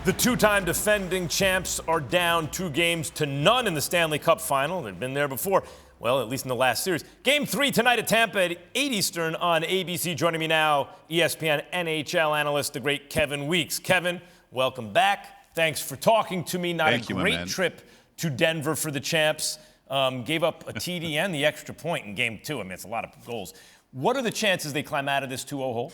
The two-time defending champs are down 2-0 in the Stanley Cup Final. They've been there before, well, at least in the last series. Game 3 tonight at Tampa at 8 Eastern on ABC. Joining me now, ESPN NHL analyst, the great Kevin Weeks. Kevin, welcome back. Thanks for talking to me. Not a great trip to Denver for the champs. Gave up a TD and the extra point in Game 2. I mean, it's a lot of goals. What are the chances they climb out of this 2-0 hole?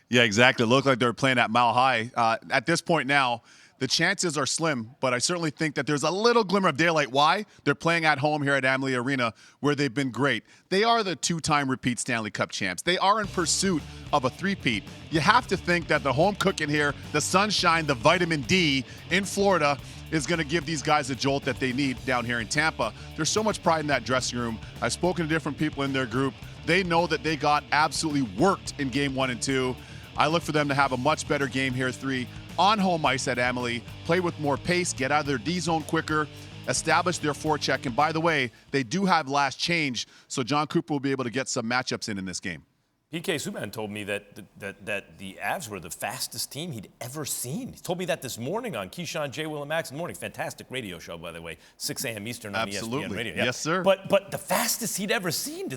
Yeah, exactly. It looked like they were playing at Mile High. At this point now, the chances are slim, but I certainly think that there's a little glimmer of daylight. Why? They're playing at home here at Amalie Arena, where they've been great. They are the two-time repeat Stanley Cup champs. They are in pursuit of a three-peat. You have to think that the home cooking here, the sunshine, the vitamin D in Florida is going to give these guys a jolt that they need down here in Tampa. There's so much pride in that dressing room. I've spoken to different people in their group. They know that they got absolutely worked in Game 1 and 2. I look for them to have a much better game here, 3, on home ice at Amalie, play with more pace, get out of their D-zone quicker, establish their forecheck. And by the way, they do have last change, so John Cooper will be able to get some matchups in this game. PK Subban told me that the Avs were the fastest team he'd ever seen. He told me that this morning on Keyshawn, J. Will, and Max in the morning. Fantastic radio show, by the way, 6 a.m. Eastern on ESPN Radio. Yes, sir. But the fastest he'd ever seen.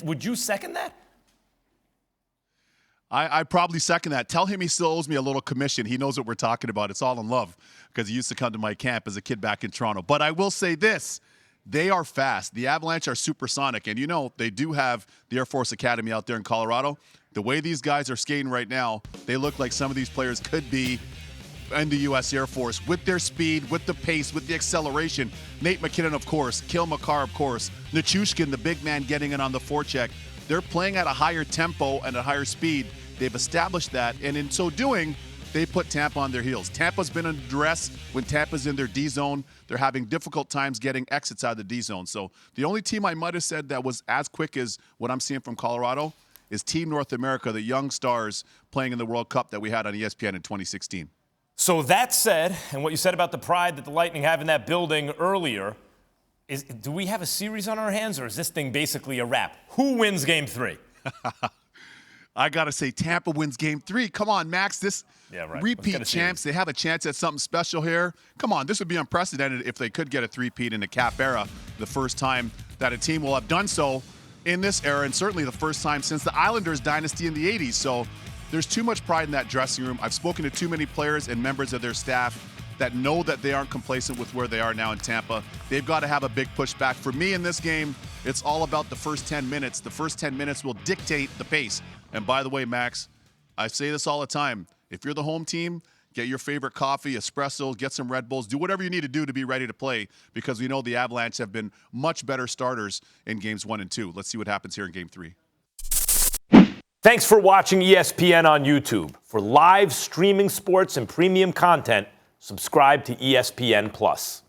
Would you second that? I probably second that. Tell him he still owes me a little commission. He knows what we're talking about. It's all in love because he used to come to my camp as a kid back in Toronto. But I will say this. They are fast. The Avalanche are supersonic. And, you know, they do have the Air Force Academy out there in Colorado. The way these guys are skating right now, they look like some of these players could be in the U.S. Air Force with their speed, with the pace, with the acceleration. Nate McKinnon, of course. Kale McCarr, of course. Nichushkin, the big man, getting in on the forecheck. They're playing at a higher tempo and a higher speed. They've established that, and in so doing, they put Tampa on their heels. Tampa's been under duress when Tampa's in their D-zone. They're having difficult times getting exits out of the D-zone. So the only team I might have said that was as quick as what I'm seeing from Colorado is Team North America, the young stars playing in the World Cup that we had on ESPN in 2016. So that said, and what you said about the pride that the Lightning have in that building earlier, do we have a series on our hands, or is this thing basically a wrap? Who wins Game 3? I got to say, Tampa wins Game 3. Come on, Max. Repeat champs, they have a chance at something special here. Come on, this would be unprecedented if they could get a three-peat in the Cap era, the first time that a team will have done so in this era, and certainly the first time since the Islanders dynasty in the 80s. So there's too much pride in that dressing room. I've spoken to too many players and members of their staff that know that they aren't complacent with where they are now in Tampa. They've got to have a big pushback. For me in this game, it's all about the first 10 minutes. The first 10 minutes will dictate the pace. And by the way, Max, I say this all the time. If you're the home team, get your favorite coffee, espresso, get some Red Bulls, do whatever you need to do to be ready to play, because we know the Avalanche have been much better starters in Games 1 and 2. Let's see what happens here in Game 3. Thanks for watching ESPN on YouTube. For live streaming sports and premium content, subscribe to ESPN+.